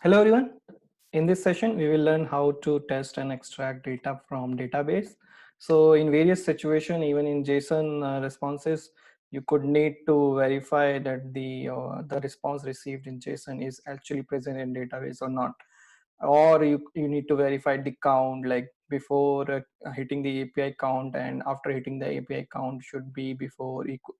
Hello everyone. In this session, we will learn how to test and extract data from database. So in various situations, even in JSON responses, you could need to verify that the response received in JSON is actually present in database or not. Or you need to verify the count, like before hitting the API count and after hitting the API count should be before equal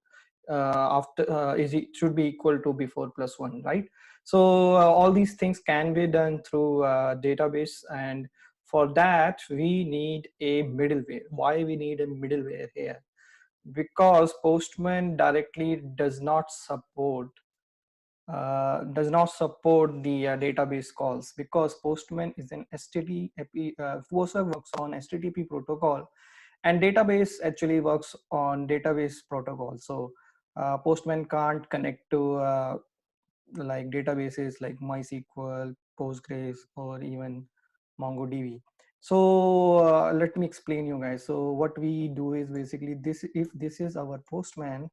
after is it should be equal to before plus one, right? So all these things can be done through database, and for that we need a middleware. Why we need a middleware here? Because Postman directly does not support the database calls, because Postman is an HTTP Postman works on HTTP protocol, and database actually works on database protocol. So Postman can't connect to like databases like MySQL, Postgres, or even MongoDB. So let me explain you guys. So what we do is basically this: if this is our Postman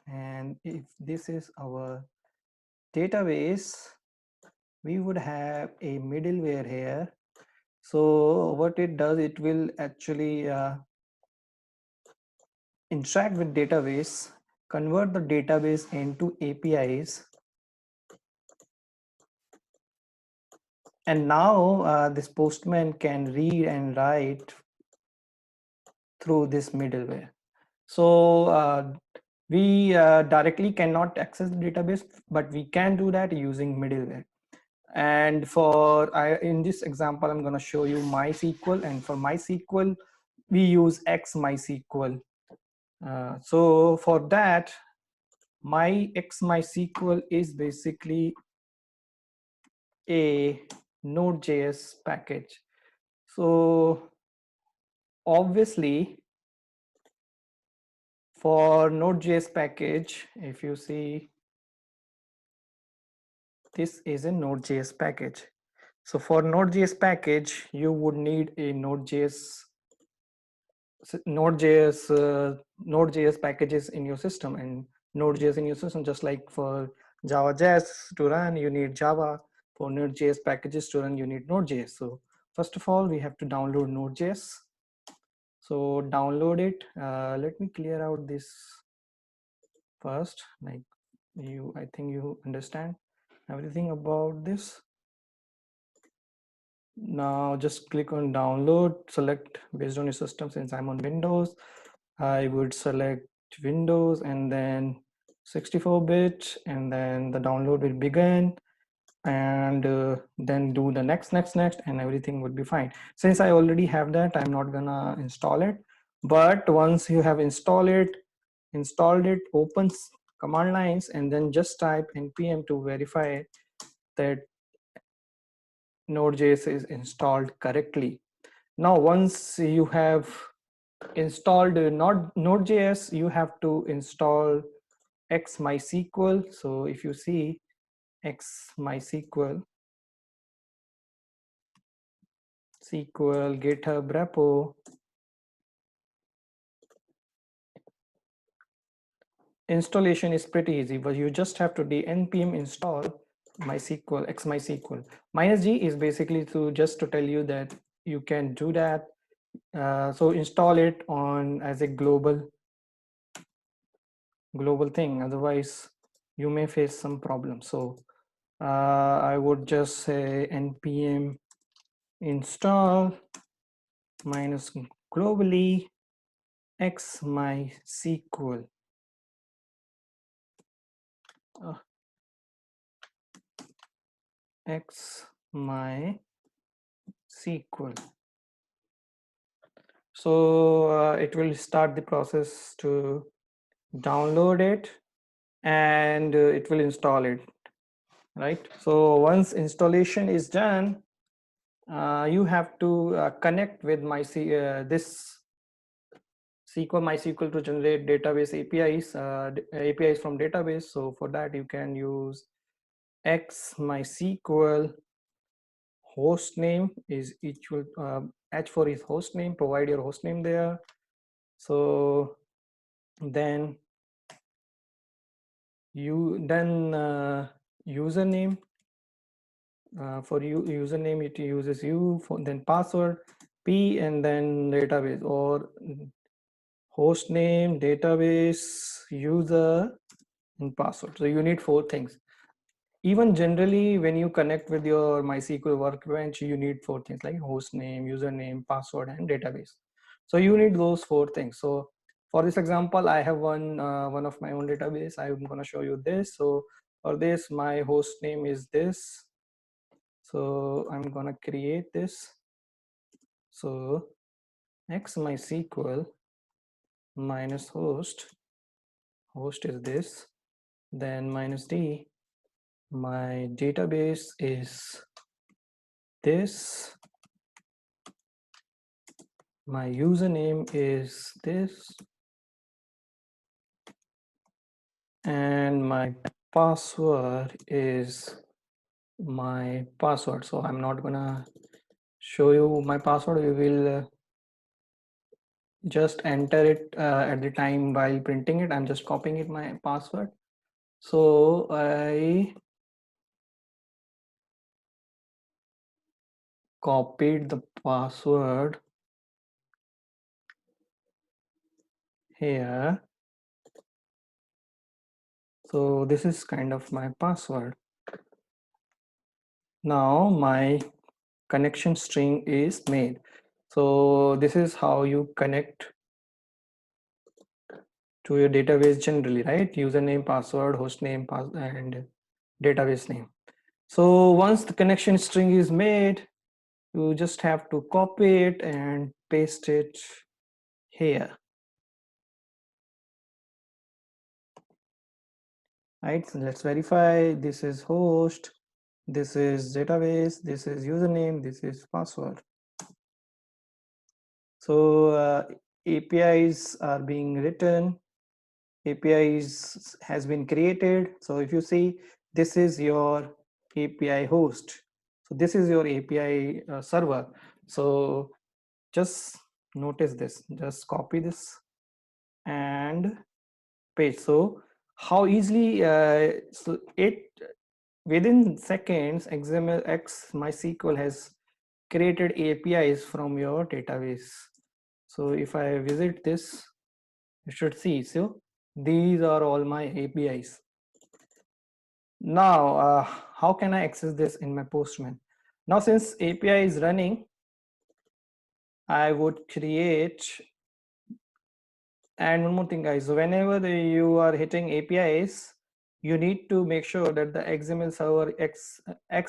and if this is our database, we would have a middleware here. So what it does, it will actually interact with database, convert the database into APIs, and now this Postman can read and write through this middleware. So we directly cannot access the database, but we can do that using middleware. And in this example, I'm going to show you MySQL, and for MySQL, we use X MySQL. So for that, MySQL is basically a Node.js package. So obviously, for Node.js package, if you see, this is a Node.js package. So for Node.js package, you would need a Node.js packages in your system, and Node.js in your system, just like for Java.js to run, you need Java. For Node.js packages to run, you need Node.js. So first of all, we have to download Node.js. So download it. Let me clear out this first. Like I think you understand everything about this. Now just click on download, select based on your system. Since I'm on Windows, I would select Windows and then 64-bit, and then the download will begin, and then do the next, and everything would be fine. Since I already have that, I'm not gonna install it. But once you have installed it, open command lines and then just type npm to verify that Node.js is installed correctly. Now once you have installed Node.js, you have to install X MySQL. So if you see X MySQL, SQL, GitHub repo, installation is pretty easy, but you just have to npm install MySQL, X MySQL. -G is basically just to tell you that you can do that. So install it on as a global thing, otherwise you may face some problems. So I would just say npm install minus globally X MySQL. X MySQL. So it will start the process to download it, and it will install it, right? So once installation is done, you have to connect with this SQL MySQL to generate database APIs, APIs from database. So for that, you can use X MySQL host name is equal H for is host name. Provide your host name there. So then username For you username it uses u, for then password p, and then database, or host name, database, user, and password. So you need 4 things. Even generally when you connect with your MySQL workbench, you need 4 things like host name, username, password, and database. So you need those 4 things. So for this example, I have one of my own database. I'm going to show you this. So for this, my host name is this. So I'm going to create this. So x MySQL minus host is this, then minus d, my database is this, my username is this, and my password is my password. So I'm not gonna show you my password. We will just enter it at the time while printing it. I'm just copying it, my password. So I copied the password here. So this is kind of my password. Now my connection string is made. So this is how you connect to your database generally, right? Username, password, host name, and database name. So once the connection string is made, you just have to copy it and paste it here, right? So let's verify. This is host, this is database, this is username, this is password. So APIs are being written, APIs has been created. So if you see, this is your API host. So this is your API server. So just notice this, just copy this and paste. So how easily, so it within seconds, XML X MySQL has created APIs from your database. So if I visit this, you should see. So these are all my APIs. Now, how can I access this in my Postman? Now, since API is running, I would create, and one more thing, guys. So whenever you are hitting APIs, you need to make sure that the XML server, X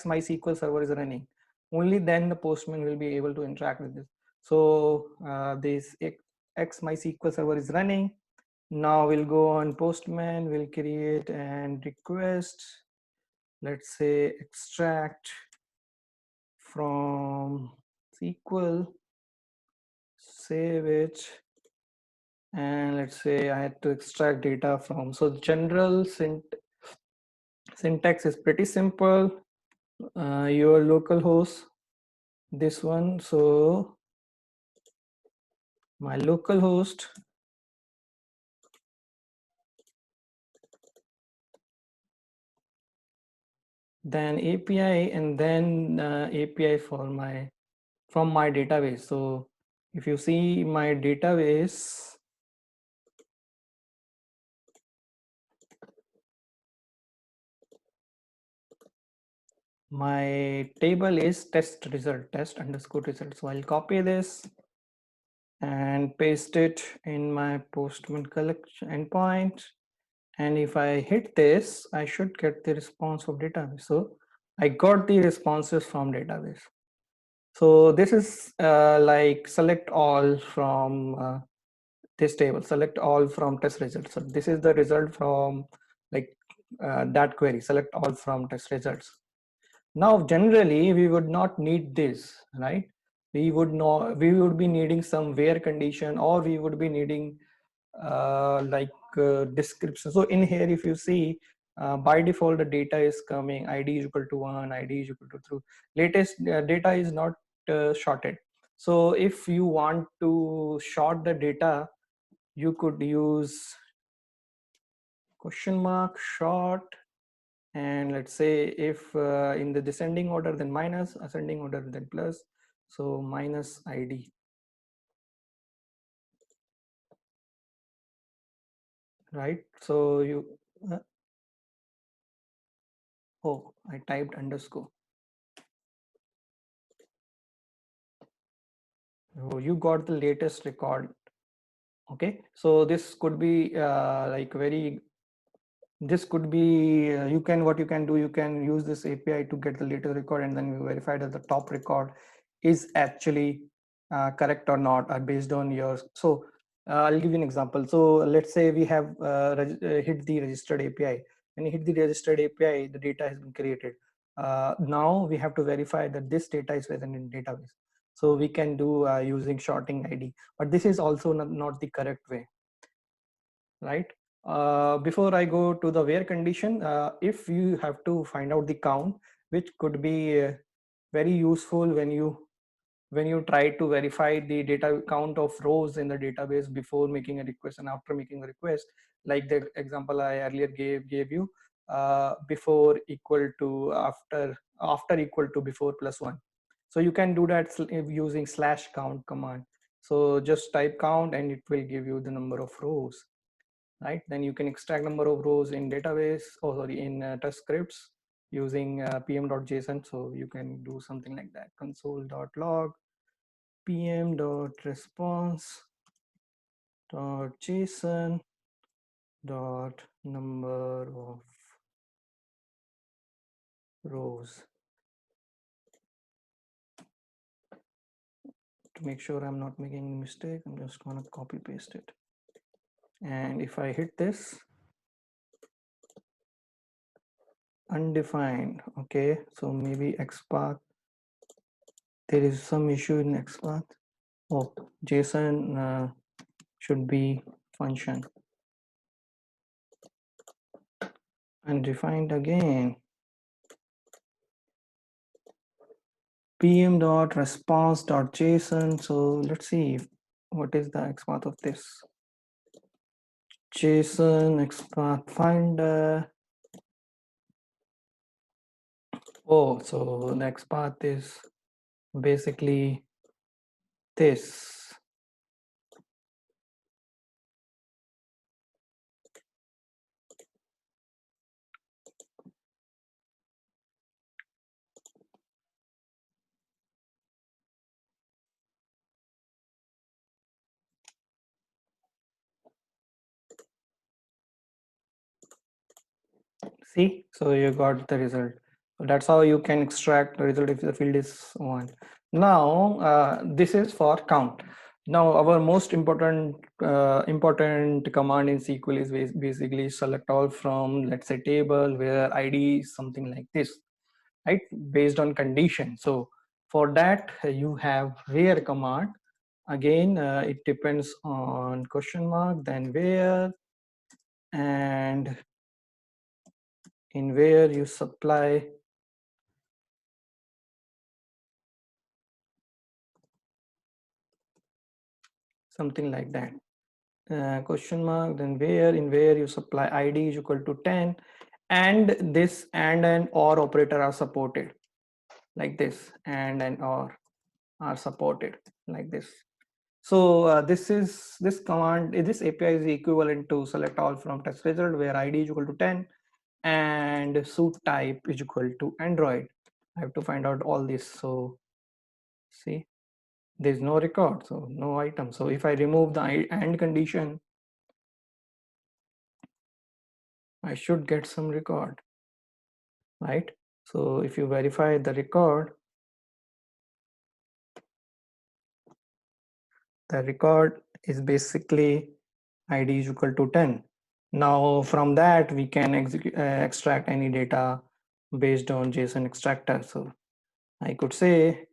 MySQL server is running. Only then the Postman will be able to interact with this. So this X MySQL server is running. Now we'll go on Postman, we'll create and request, let's say extract from SQL, save it, and let's say I had to extract data from. So general syntax is pretty simple. Your local host, this one. So my local host, then API, and then API from my database. So if you see my database, my table is test result, test underscore result. So I'll copy this and paste it in my Postman collection endpoint. And if I hit this, I should get the response of database. So I got the responses from database. So this is like select all from this table, select all from test results. So this is the result from like that query, select all from test results. Now, generally, we would not need this, right? We would be needing some where condition, or we would be needing description. So in here, if you see, by default, the data is coming, ID is equal to 1, ID is equal to 2. Latest data is not shorted. So if you want to short the data, you could use question mark short And let's say if in the descending order then minus, ascending order then plus, so minus id, right? So you oh, I typed underscore. Oh, you got the latest record. Okay, so this could be like very, this could be you can, what you can do, you can use this API to get the latest record, and then you verify that the top record is actually correct or not, or based on yours. So I'll give you an example. So let's say we have hit the registered API. When you hit the registered API, the data has been created. Now we have to verify that this data is present in database. So we can do using shorting ID, but this is also not the correct way, right? Before I go to the where condition, if you have to find out the count, which could be very useful when you try to verify the data count of rows in the database before making a request and after making a request, like the example I earlier gave you, before equal to after equal to before plus one. So you can do that using slash count command. So just type count and it will give you the number of rows, right? Then you can extract number of rows in database, oh sorry, in test scripts using pm.json. So you can do something like that: console.log pm.response.json dot number of rows. To make sure I'm not making any mistake, I'm just gonna copy paste it. And if I hit this, undefined, okay, so maybe XPath, there is some issue in XPath. Oh, JSON should be function. Undefined again. pm.response.json. So let's see what is the XPath of this. JSON XPath finder. Oh, so the XPath is basically this. See, so you got the result. So that's how you can extract the result if the field is one. Now, this is for count. Now, our most important command in SQL is basically select all from, let's say, table where ID is something like this, right? Based on condition. So for that, you have where command. Again, it depends on question mark, then where, and in where you supply something like that. Question mark, then where, in where you supply ID is equal to 10, and this and or operator are supported like this, and or are supported like this. So this command, this API is equivalent to select all from test result where ID is equal to 10 and suit type is equal to Android. I have to find out all this. So see, there's no record, so no item. So if I remove the and condition, I should get some record, right? So if you verify the record is basically ID is equal to 10. Now from that we can extract any data based on JSON extractor. So I could say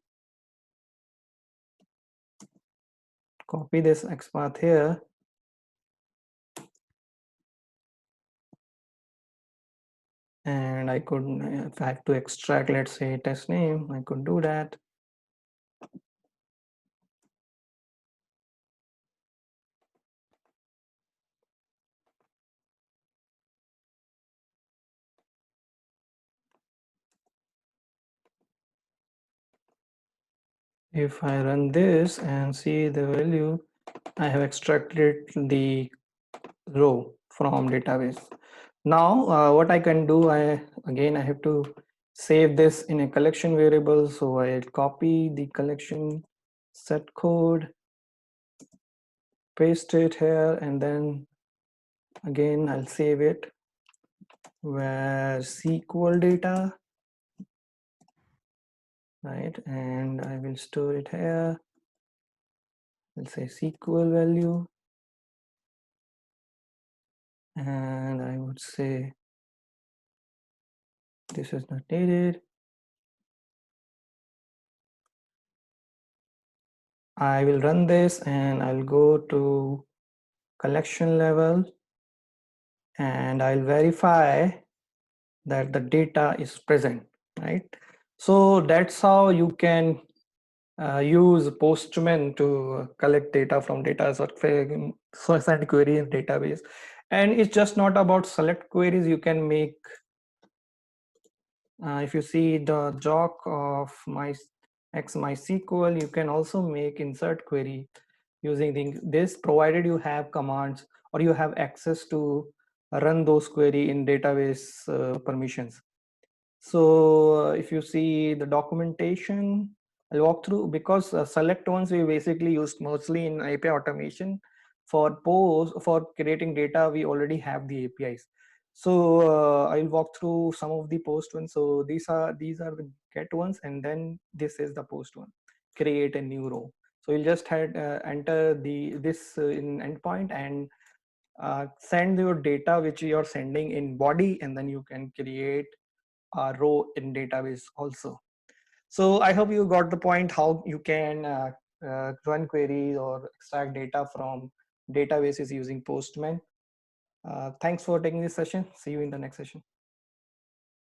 copy this XPath here and I could, if I have to extract, let's say test name, I could do that. If I run this and see the value, I have extracted the row from database. Now what I can do, I have to save this in a collection variable. So I copy the collection set code, paste it here, and then again I'll save it where SQL data, right? And I will store it here. I'll say SQL value, and I would say this is not needed. I will run this and I'll go to collection level and I'll verify that the data is present, right? So that's how you can use Postman to collect data from data so send query in database. And it's just not about select queries. You can make, if you see the job of my MySQL, you can also make insert query using this, provided you have commands or you have access to run those query in database permissions. So if you see the documentation, I'll walk through, because select ones we basically used mostly in API automation. For creating data, we already have the APIs. So I'll walk through some of the post ones. So these are the get ones, and then this is the post one. Create a new row. So you'll just enter this in endpoint and send your data which you're sending in body, and then you can create a row in database also. So I hope you got the point how you can run queries or extract data from databases using Postman. Thanks for taking this session. See you in the next session.